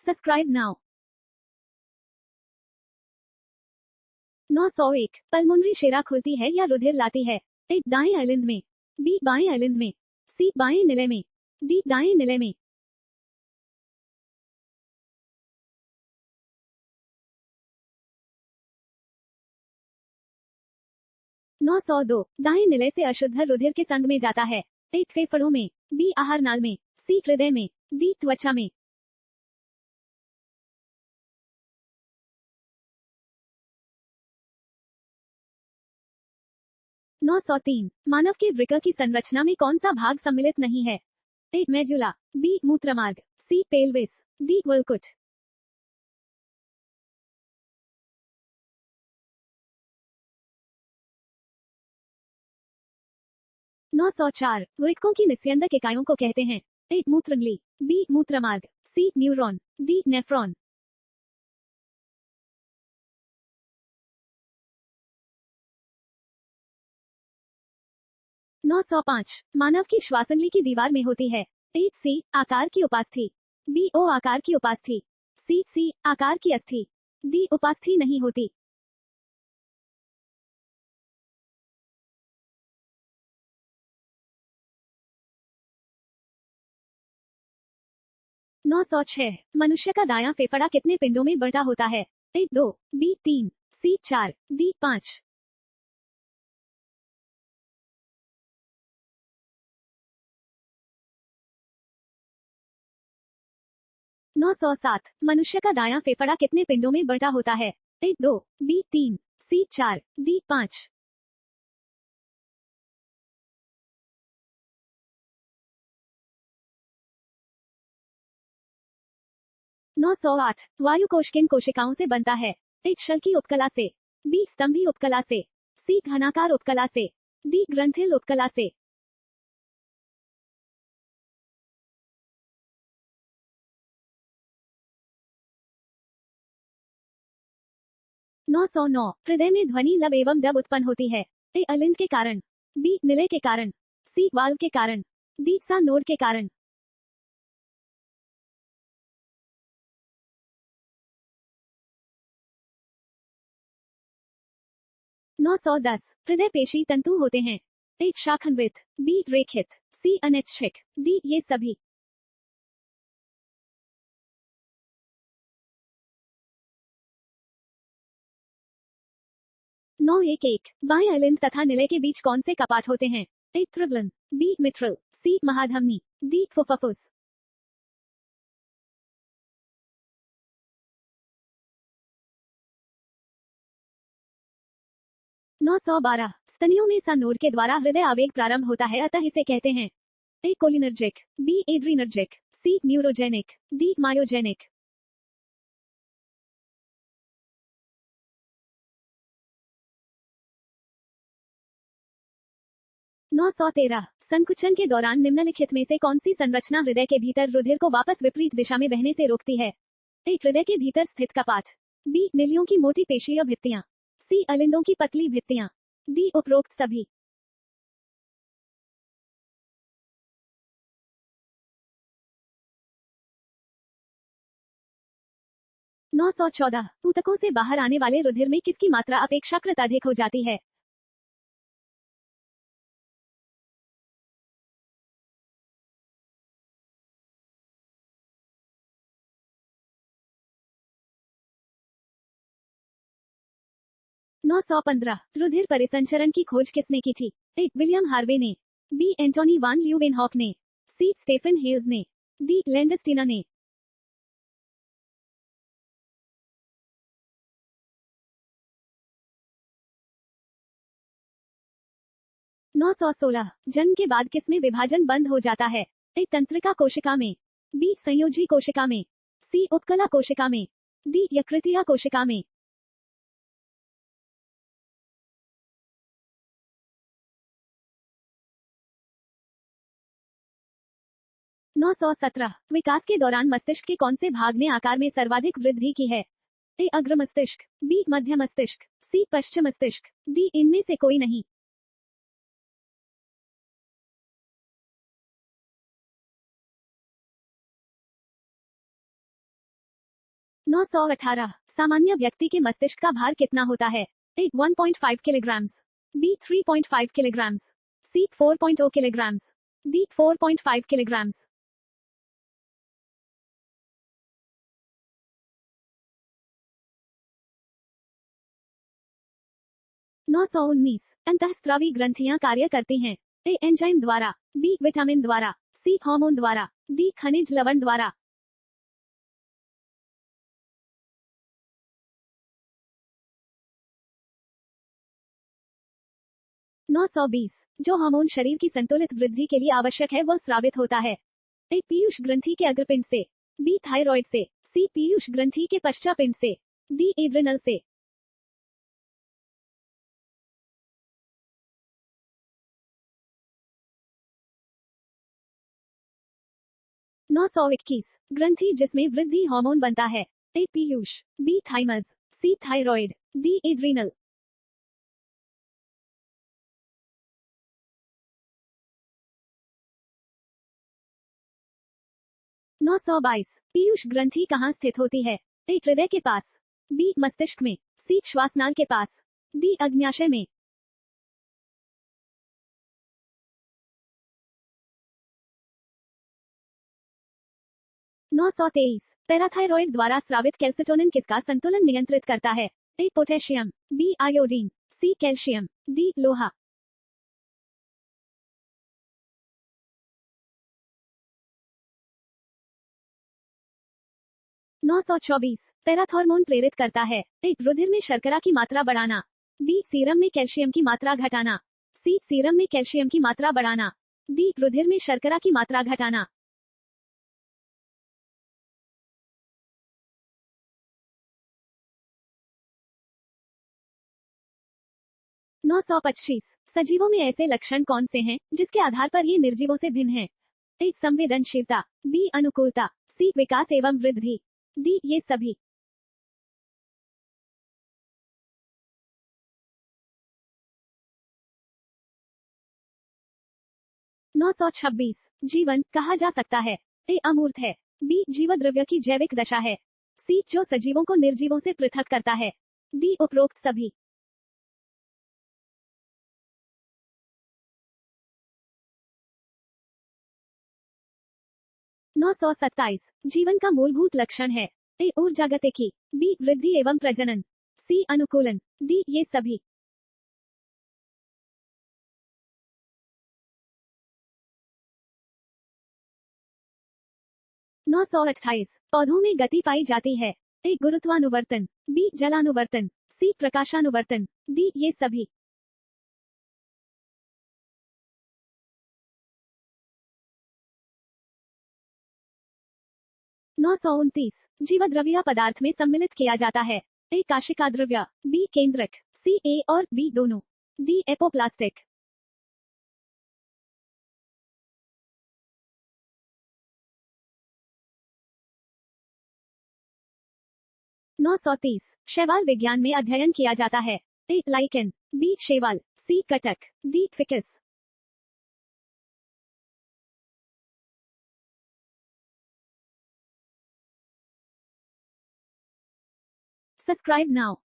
Subscribe now. 901 pulmonary शेरा खुलती है या रुधिर लाती है? ए दाएं अलिंद में, बी बाएं अलिंद में, सी बाएं निलय में, डी दाएं निलय में। 902 दाएं निलय से अशुद्ध रुधिर के संग में जाता है। ए फेफड़ों में, बी आहार नाल में, सी हृदय में, डी त्वचा में। 903 मानव के वृक्क की संरचना में कौन सा भाग सम्मिलित नहीं है? ए मेडुला, बी मूत्रमार्ग, सी पेल्विस, डी वलकुट। 904 वृक्कों की निस्यंदक इकाइयों को कहते हैं? ए मूत्रनली, बी मूत्रमार्ग, सी न्यूरॉन, डी नेफ्रॉन। 905 मानव की श्वासनली की दीवार में होती है? ए सी आकार की उपास्थि, बी ओ आकार की उपास्थि, सी आकार की अस्थि, डी उपास्थि नहीं होती। 906 मनुष्य का दायां फेफड़ा कितने पिंडों में बंटा होता है? ए 2, बी 3, सी 4, डी 5। 907 मनुष्य का दायां फेफड़ा कितने पिंडों में बंटा होता है? ए 2, बी 3, सी 4, डी 5। 908 वायु कोश किन कोशिकाओं से बनता है? ए शल्की उपकला से, बी स्तंभी उपकला से, सी घनाकार उपकला से, डी ग्रंथिल उपकला से। 909 हृदय में ध्वनि लब एवं डब उत्पन्न होती है? ए अलिंद के कारण, बी निलय के कारण, सी वाल्व के कारण, डी सा नोड के कारण। 910 हृदय पेशी तंतु होते हैं? ए शाखंवित, बी रेखित, सी अनैच्छिक, डी ये सभी। 911 बाएं अलिंद तथा निलय के बीच कौन से कपाट होते हैं? ए त्रिवलन, बी मित्रल, सी महाधमनी, डी फुफ्फुस। 912 स्तनियों में सा नोड के द्वारा हृदय आवेग प्रारंभ होता है, अतः इसे कहते हैं? ए कोलिनर्जिक, बी एड्रीनर्जिक, सी न्यूरोजेनिक, डी मायोजेनिक। 913 संकुचन के दौरान निम्नलिखित में से कौन सी संरचना हृदय के भीतर रुधिर को वापस विपरीत दिशा में बहने से रोकती है? ए हृदय के भीतर स्थित कपाट, बी निलियों की मोटी पेशीय भित्तियां, सी अलिंदों की पतली भित्तियां, डी उपरोक्त सभी। 914 ऊतकों से बाहर आने वाले रुधिर में किसकी मात्रा अपेक्षाकृत अधिक हो जाती है? नौ सौ 15 रुधिर परिसंचरण की खोज किसने की थी? ए विलियम हार्वे ने, बी एंटोनी वान ल्यूवेनहॉक ने, सी स्टेफन हेल्स ने, डी लैंडस्टीना ने। 916 जन्म के बाद किसमें विभाजन बंद हो जाता है? ए तंत्रिका कोशिका में, बी संयोजी कोशिका में, सी उपकला कोशिका में, डी यकृतीय कोशिका में। 917 विकास के दौरान मस्तिष्क के कौन से भाग ने आकार में सर्वाधिक वृद्धि की है? ए अग्र मस्तिष्क, बी मध्य मस्तिष्क, सी पश्चिम मस्तिष्क, डी इनमें से कोई नहीं। 918 सामान्य व्यक्ति के मस्तिष्क का भार कितना होता है? ए 1.5 किलोग्राम्स, बी 3.5 किलोग्राम्स, सी 4.0 किलोग्राम्स, डी 4.5 किलोग्राम्स। 919 अंतःस्रावी ग्रंथियां कार्य करती हैं। ए एंजाइम द्वारा, बी विटामिन द्वारा, सी हार्मोन द्वारा, डी खनिज लवण द्वारा। 920 जो हार्मोन शरीर की संतुलित वृद्धि के लिए आवश्यक है वह स्रावित होता है। ए पीयूष ग्रंथि के अग्रपिंड से, बी थायराइड से, सी पीयूष ग्रंथि के पश्चापिंड से, डी एड्रिनल से। 921 ग्रंथि जिसमें वृद्धि हार्मोन बनता है। ए पीयूष, बी थाइमस, सी थायराइड, डी एड्रिनल। 922 पीयूष ग्रंथि कहाँ स्थित होती है? ए हृदय के पास, बी मस्तिष्क में, सी श्वासनाल के पास, डी अग्न्याशय में। 923 पैराथायरॉइड द्वारा स्रावित कैल्सिटोनिन किसका संतुलन नियंत्रित करता है? A potassium, B iodine, C calcium, D लोहा। 924 पैराथॉर्मोन प्रेरित करता है। ए रुधिर में शर्करा की मात्रा बढ़ाना, बी सीरम में कैल्शियम की मात्रा घटाना, सी सीरम में कैल्शियम की मात्रा बढ़ाना, डी रुधिर में शर्करा की मात्रा घटाना। 925 सजीवों में ऐसे लक्षण कौन से हैं जिसके आधार पर ये निर्जीवों से भिन्न हैं? ए संवेदनशीलता, बी अनुकूलता, सी विकास एवं वृद्धि, डी ये सभी। 926 जीवन कहा जा सकता है। ए अमूर्त है, बी जीवद्रव्य की जैविक दशा है, सी जो सजीवों को निर्जीवों से पृथक करता है, डी उपरोक्त सभी। 927 जीवन का मूलभूत लक्षण है। ए ऊर्जागतिकी, बी वृद्धि एवं प्रजनन, सी अनुकूलन, डी ये सभी। 928 पौधों में गति पाई जाती है। ए गुरुत्वानुवर्तन, बी जलानुवर्तन, सी प्रकाशानुवर्तन, डी ये सभी। 929 जीवद्रव्य पदार्थ में सम्मिलित किया जाता है। ए काशिका द्रव्य, बी केंद्रक, सी ए और बी दोनों, डी एपोप्लास्टिक। 930 शैवाल विज्ञान में अध्ययन किया जाता है। ए लाइकेन, बी शैवाल, सी कटक, डी फिकस। 'Subscribe now'